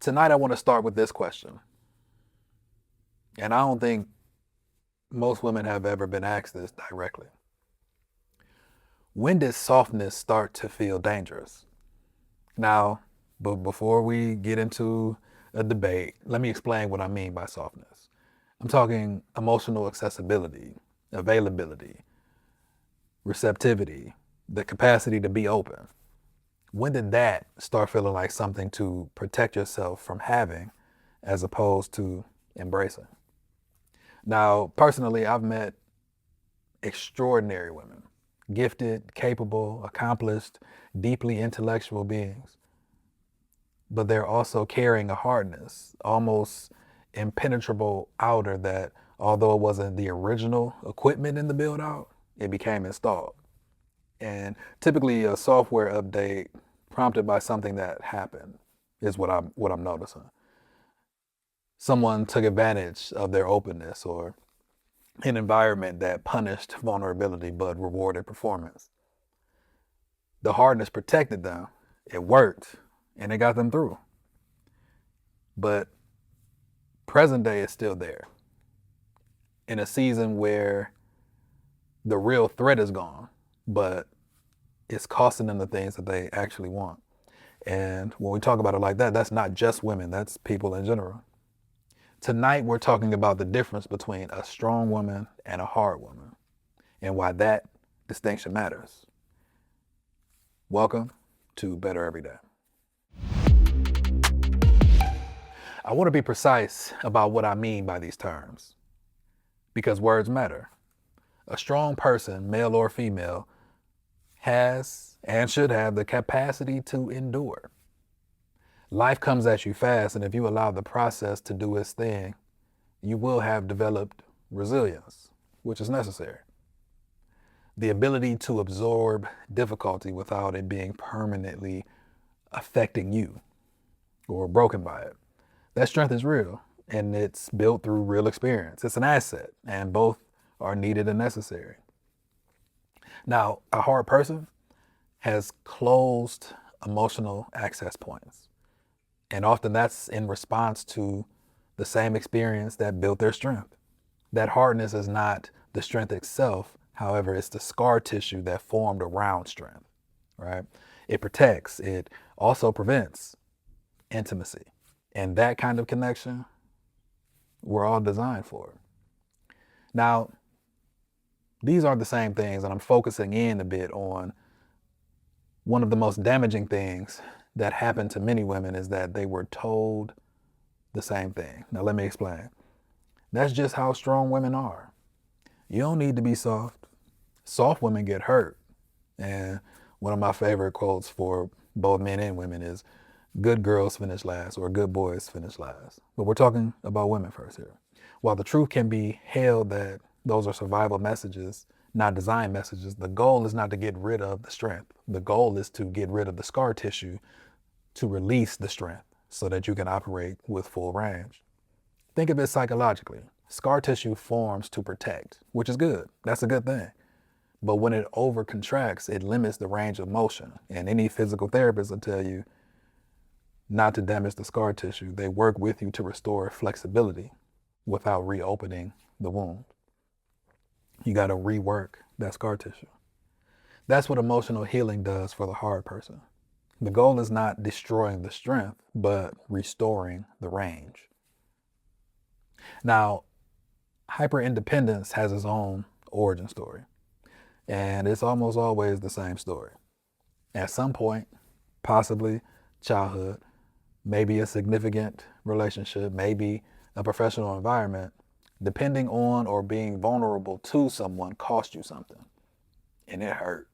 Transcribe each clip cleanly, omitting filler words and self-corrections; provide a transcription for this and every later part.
Tonight, I want to start with this question. And I don't think most women have ever been asked this directly. When did softness start to feel dangerous? Now, but before we get into a debate, let me explain what I mean by softness. I'm talking emotional accessibility, availability, receptivity, the capacity to be open. When did that start feeling like something to protect yourself from having as opposed to embracing? Now, personally, I've met extraordinary women, gifted, capable, accomplished, deeply intellectual beings, but they're also carrying a hardness, almost impenetrable outer that, although it wasn't the original equipment in the build out, it became installed. And typically a software update prompted by something that happened is what I'm noticing. Someone took advantage of their openness or an environment that punished vulnerability but rewarded performance. The hardness protected them. It worked and it got them through. But present day is still there in a season where the real threat is gone, but it's costing them the things that they actually want. And when we talk about it like that, that's not just women, that's people in general. Tonight, we're talking about the difference between a strong woman and a hard woman and why that distinction matters. Welcome to Better Every Day. I want to be precise about what I mean by these terms because words matter. A strong person, male or female, has and should have the capacity to endure. Life comes at you fast, and if you allow the process to do its thing, you will have developed resilience, which is necessary. The ability to absorb difficulty without it being permanently affecting you or broken by it. That strength is real, and it's built through real experience. It's an asset, and both are needed and necessary. Now, a hard person has closed emotional access points. And often that's in response to the same experience that built their strength. That hardness is not the strength itself. However, it's the scar tissue that formed around strength, right? It protects, it also prevents intimacy. And that kind of connection, we're all designed for. Now, these are the same things, and I'm focusing in a bit on one of the most damaging things that happened to many women is that they were told the same thing. Now, let me explain. That's just how strong women are. You don't need to be soft. Soft women get hurt. And one of my favorite quotes for both men and women is, good girls finish last or good boys finish last. But we're talking about women first here. While the truth can be held that those are survival messages, not design messages, the goal is not to get rid of the strength. The goal is to get rid of the scar tissue to release the strength so that you can operate with full range. Think of it psychologically. Scar tissue forms to protect, which is good. That's a good thing. But when it over contracts, it limits the range of motion. And any physical therapist will tell you not to damage the scar tissue. They work with you to restore flexibility without reopening the wound. You got to rework that scar tissue. That's what emotional healing does for the hard person. The goal is not destroying the strength, but restoring the range. Now, hyper-independence has its own origin story, and it's almost always the same story. At some point, possibly childhood, maybe a significant relationship, maybe a professional environment, depending on or being vulnerable to someone cost you something, and it hurt.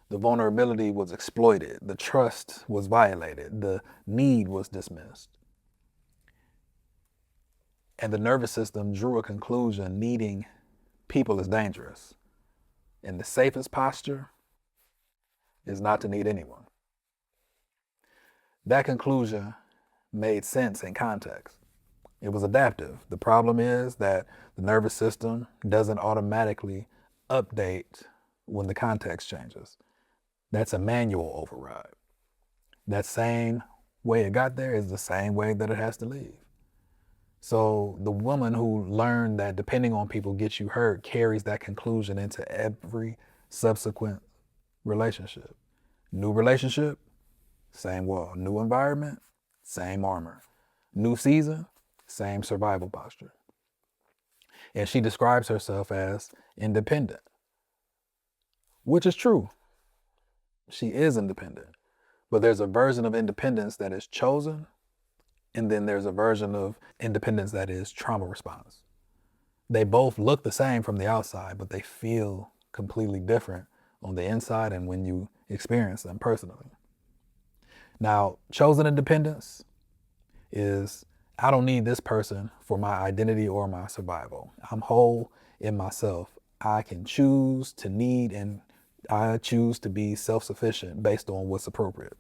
The vulnerability was exploited. The trust was violated. The need was dismissed. And the nervous system drew a conclusion: needing people is dangerous. And the safest posture is not to need anyone. That conclusion made sense in context. It was adaptive. The problem is that the nervous system doesn't automatically update when the context changes. That's a manual override. That same way it got there is the same way that it has to leave. So the woman who learned that depending on people gets you hurt carries that conclusion into every subsequent relationship. New relationship, same wall. New environment, same armor. New season, same survival posture. And she describes herself as independent, which is true. She is independent. But there's a version of independence that is chosen, and then there's a version of independence that is trauma response. They both look the same from the outside, but they feel completely different on the inside and when you experience them personally. Now, chosen independence is, I don't need this person for my identity or my survival. I'm whole in myself. I can choose to need and I choose to be self-sufficient based on what's appropriate.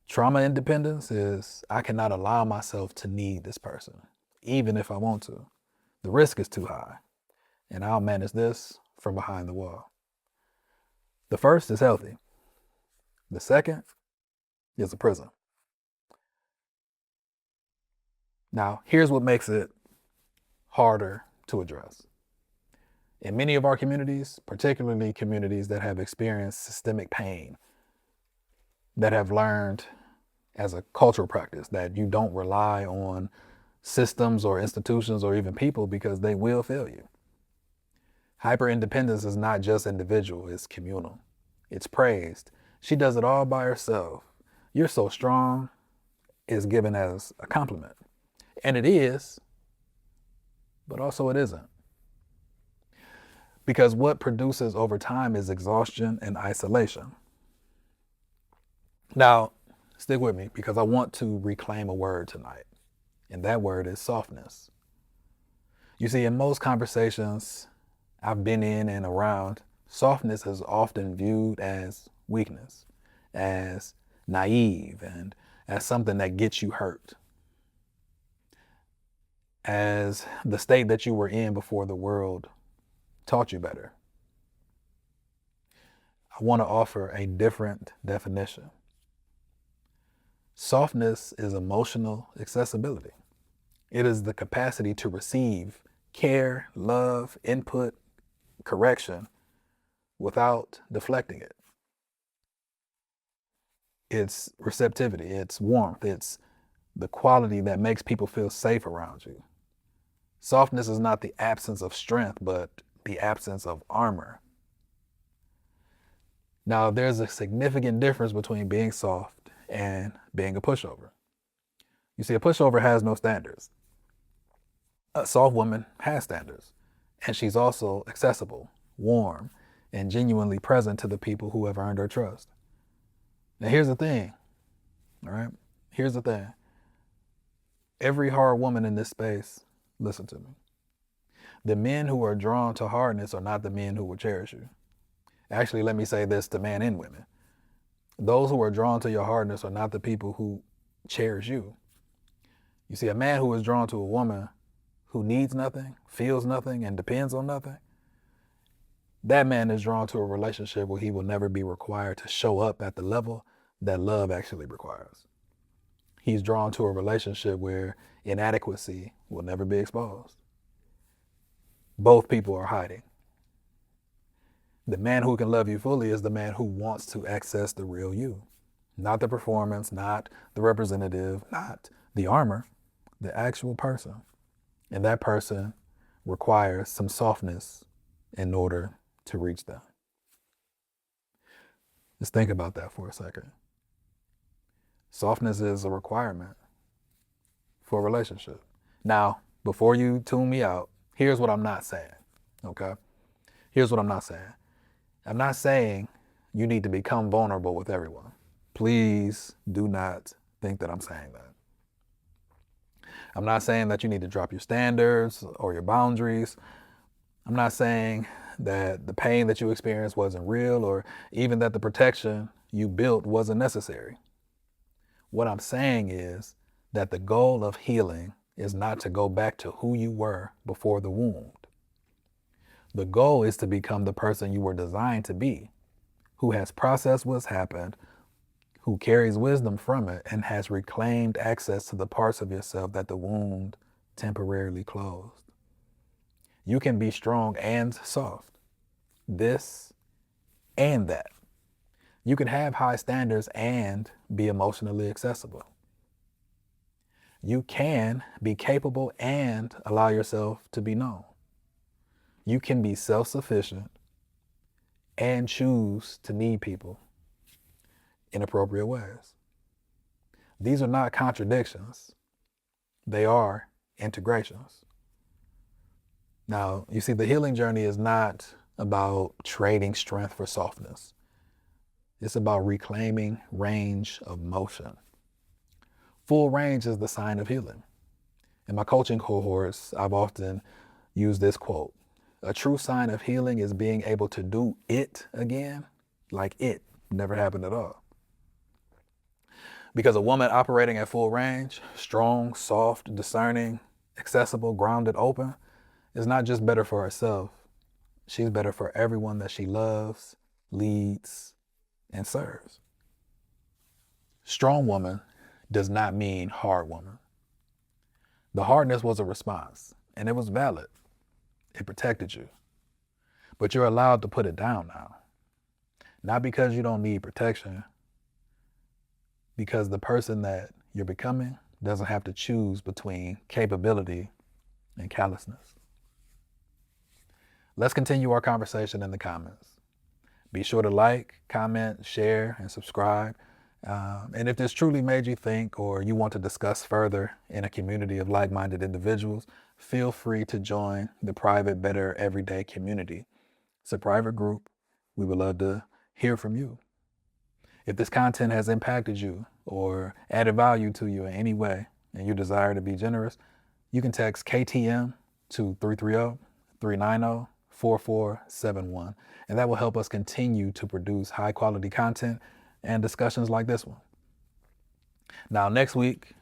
Trauma independence is, I cannot allow myself to need this person, even if I want to. The risk is too high, and I'll manage this from behind the wall. The first is healthy. The second is a prison. Now, here's what makes it harder to address. In many of our communities, particularly communities that have experienced systemic pain, that have learned as a cultural practice that you don't rely on systems or institutions or even people because they will fail you. Hyper-independence is not just individual, it's communal. It's praised. She does it all by herself. You're so strong is given as a compliment. And it is, but also it isn't. Because what produces over time is exhaustion and isolation. Now, stick with me because I want to reclaim a word tonight, and that word is softness. You see, in most conversations I've been in and around, softness is often viewed as weakness, as naive, and as something that gets you hurt, as the state that you were in before the world taught you better. I want to offer a different definition. Softness is emotional accessibility. It is the capacity to receive care, love, input, correction without deflecting it. It's receptivity, it's warmth, it's the quality that makes people feel safe around you. Softness is not the absence of strength, but the absence of armor. Now, there's a significant difference between being soft and being a pushover. You see, a pushover has no standards. A soft woman has standards, and she's also accessible, warm, and genuinely present to the people who have earned her trust. Now, here's the thing, all right? Here's the thing. Every hard woman in this space, listen to me. The men who are drawn to hardness are not the men who will cherish you. Actually, let me say this to men and women. Those who are drawn to your hardness are not the people who cherish you. You see, a man who is drawn to a woman who needs nothing, feels nothing, and depends on nothing, that man is drawn to a relationship where he will never be required to show up at the level that love actually requires. He's drawn to a relationship where inadequacy will never be exposed. Both people are hiding. The man who can love you fully is the man who wants to access the real you. Not the performance, not the representative, not the armor, the actual person. And that person requires some softness in order to reach them. Just think about that for a second. Softness is a requirement for a relationship. Now, before you tune me out, here's what I'm not saying, okay? Here's what I'm not saying. I'm not saying you need to become vulnerable with everyone. Please do not think that I'm saying that. I'm not saying that you need to drop your standards or your boundaries. I'm not saying that the pain that you experienced wasn't real or even that the protection you built wasn't necessary. What I'm saying is that the goal of healing is not to go back to who you were before the wound. The goal is to become the person you were designed to be, who has processed what's happened, who carries wisdom from it and has reclaimed access to the parts of yourself that the wound temporarily closed. You can be strong and soft, this and that. You can have high standards and be emotionally accessible. You can be capable and allow yourself to be known. You can be self-sufficient and choose to need people in appropriate ways. These are not contradictions. They are integrations. Now, you see, the healing journey is not about trading strength for softness. It's about reclaiming range of motion. Full range is the sign of healing. In my coaching cohorts, I've often used this quote: a true sign of healing is being able to do it again like it never happened at all. Because a woman operating at full range, strong, soft, discerning, accessible, grounded, open, is not just better for herself, she's better for everyone that she loves, leads, and serves. Strong woman does not mean hard woman. The hardness was a response, and it was valid. It protected you. But you're allowed to put it down now. Not because you don't need protection, because the person that you're becoming doesn't have to choose between capability and callousness. Let's continue our conversation in the comments. Be sure to like, comment, share, and subscribe. And if this truly made you think, or you want to discuss further in a community of like-minded individuals, feel free to join the private Better Everyday community. It's a private group. We would love to hear from you. If this content has impacted you or added value to you in any way, and you desire to be generous, you can text KTM to 330-390-4471, and that will help us continue to produce high quality content and discussions like this one. Now, next week,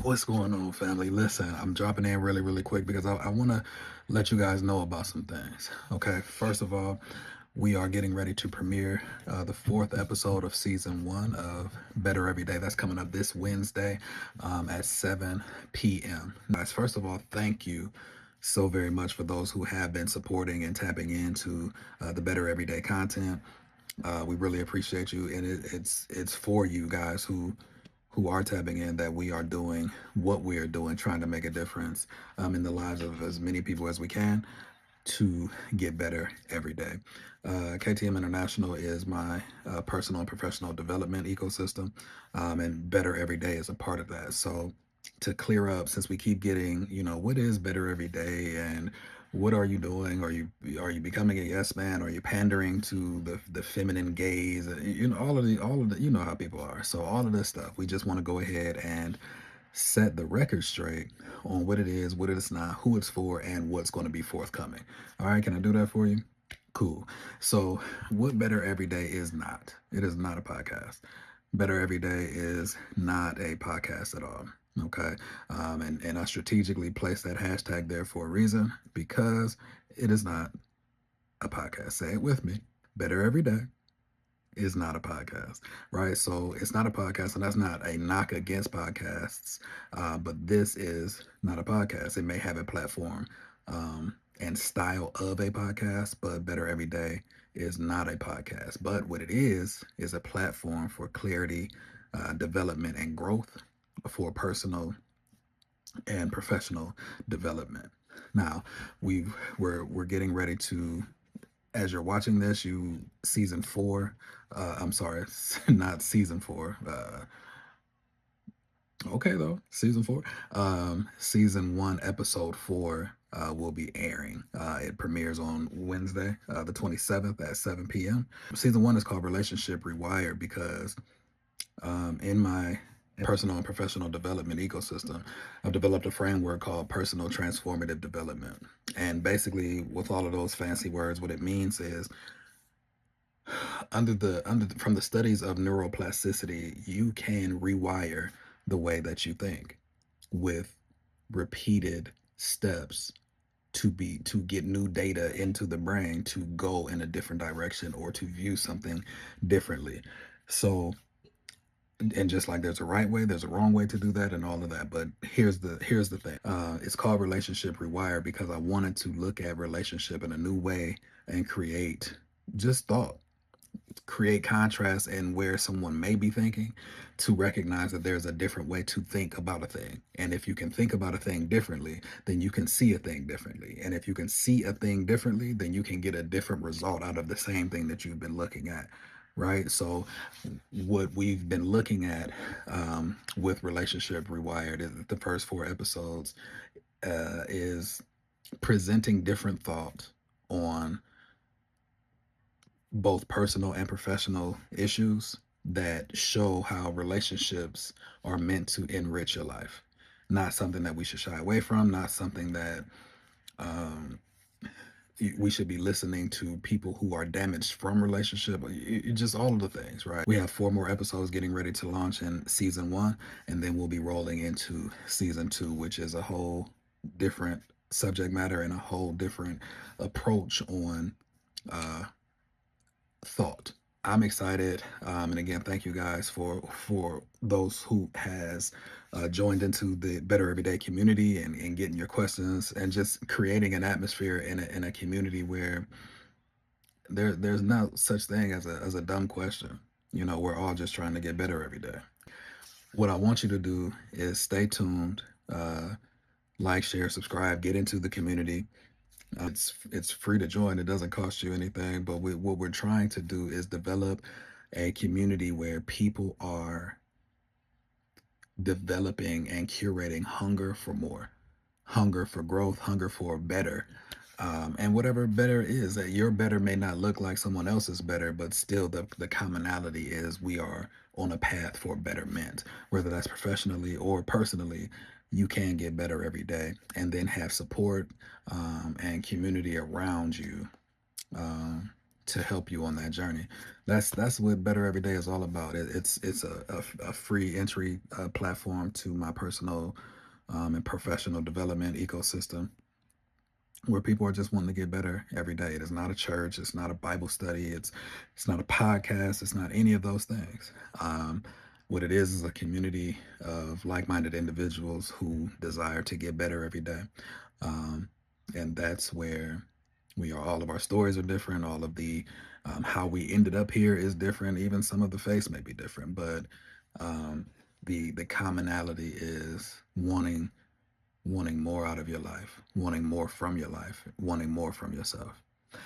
what's going on, family? Listen, I'm dropping in really quick because I want to let you guys know about some things. Okay, first of all, we are getting ready to premiere the 4th episode of season 1 of Better Every Day. That's coming up this Wednesday at 7 p.m. Guys, first of all, thank you so very much for those who have been supporting and tapping into the Better Everyday content. We really appreciate you, and it's for you guys who are tapping in that we are doing what we are doing, trying to make a difference in the lives of as many people as we can to get better every day. KTM International is my personal and professional development ecosystem, and Better Every Day is a part of that. So to clear up, since we keep getting, what is Better Every Day and what are you doing? Are you becoming a yes man? Are you pandering to the feminine gaze? All of the, you know how people are. So all of this stuff, we just want to go ahead and set the record straight on what it is, what it's not, who it's for, and what's going to be forthcoming. All right, can I do that for you? Cool. So what Better Every Day is not, it is not a podcast. Better Every Day is not a podcast at all. Okay. And I strategically placed that hashtag there for a reason, because it is not a podcast. Say it with me. Better Every Day is not a podcast, right? So it's not a podcast, and that's not a knock against podcasts, but this is not a podcast. It may have a platform and style of a podcast, but Better Every Day is not a podcast. But what it is a platform for clarity, development, and growth for personal and professional development. Now, we're getting ready to, as you're watching this, season 4, I'm sorry, not season 4. Okay though, season 4. Season 1, episode 4 will be airing. It premieres on Wednesday, the 27th at 7 p.m. Season 1 is called Relationship Rewired because in my personal and professional development ecosystem, I've developed a framework called personal transformative development. And basically, with all of those fancy words, what it means is from the studies of neuroplasticity, you can rewire the way that you think with repeated steps to get new data into the brain to go in a different direction or to view something differently. So And just like there's a right way, there's a wrong way to do that, and all of that. But here's the thing. It's called Relationship Rewired because I wanted to look at relationship in a new way and just thought create contrast in where someone may be thinking, to recognize that there's a different way to think about a thing. And if you can think about a thing differently, then you can see a thing differently. And if you can see a thing differently, then you can get a different result out of the same thing that you've been looking at. Right. So, what we've been looking at with Relationship Rewired is the first 4 episodes is presenting different thoughts on both personal and professional issues that show how relationships are meant to enrich your life. Not something that we should shy away from, not something that um, we should be listening to people who are damaged from relationship. Just all of the things, right? We have 4 more episodes getting ready to launch in season 1, and then we'll be rolling into season 2, which is a whole different subject matter and a whole different approach on uh, thought. I'm excited, and again, thank you guys for those who has joined into the Better Everyday community and getting your questions and just creating an atmosphere in a community where there's no such thing as a dumb question. You know, we're all just trying to get better every day. What I want you to do is stay tuned, like, share, subscribe, get into the community. It's free to join. It doesn't cost you anything. But what we're trying to do is develop a community where people are developing and curating hunger for more, hunger for growth, hunger for better. And whatever better is, that your better may not look like someone else's better, but still the commonality is we are on a path for betterment, whether that's professionally or personally. You can get better every day and then have support and community around you um, to help you on that journey. That's what Better Every Day is all about. It's a free entry platform to my personal and professional development ecosystem where people are just wanting to get better every day. It is not a church. It's not a Bible study. It's not a podcast. It's not any of those things. What it is a community of like-minded individuals who desire to get better every day, um, and that's where we are. All of our stories are different. All of the how we ended up here is different. Even some of the face may be different, but um, the commonality is wanting more out of your life, wanting more from your life, wanting more from yourself.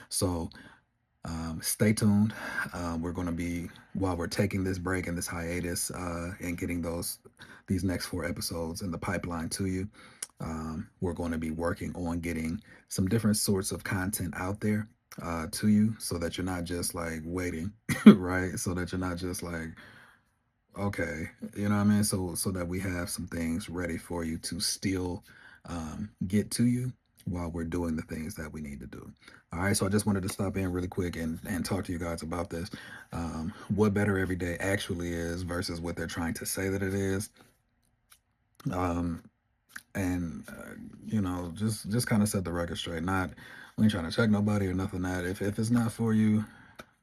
So stay tuned. We're going to be, while we're taking this break and this hiatus and getting these next 4 episodes in the pipeline to you, we're going to be working on getting some different sorts of content out there to you so that you're not just like waiting, right? So that you're not just like, okay, you know what I mean? So that we have some things ready for you to still get to you while we're doing the things that we need to do. All right, so I just wanted to stop in really quick and talk to you guys about this. What Better Every Day actually is versus what they're trying to say that it is. Um, and you know, just kind of set the record straight. Not we ain't trying to check nobody or nothing. That if it's not for you,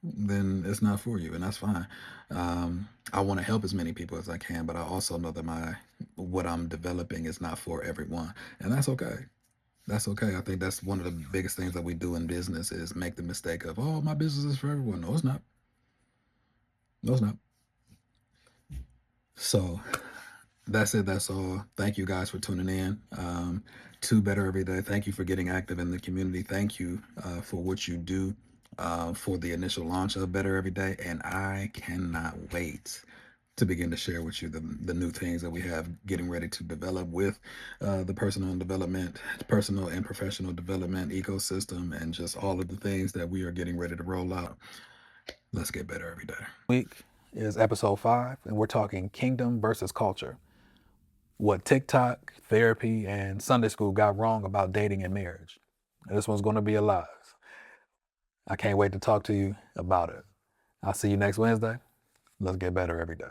then it's not for you, and that's fine. I want to help as many people as I can, but I also know that what I'm developing is not for everyone, and that's okay. That's okay. I think that's one of the biggest things that we do in business is make the mistake of, oh, my business is for everyone. No, it's not. No, it's not. So that's it. That's all. Thank you guys for tuning in to Better Every Day. Thank you for getting active in the community. Thank you for what you do for the initial launch of Better Every Day. And I cannot wait to begin to share with you the new things that we have getting ready to develop with the personal and professional development ecosystem, and just all of the things that we are getting ready to roll out. Let's get better every day. Week is episode 5, and we're talking kingdom versus culture. What TikTok, therapy, and Sunday school got wrong about dating and marriage. This one's going to be alive. I can't wait to talk to you about it. I'll see you next Wednesday. Let's get better every day.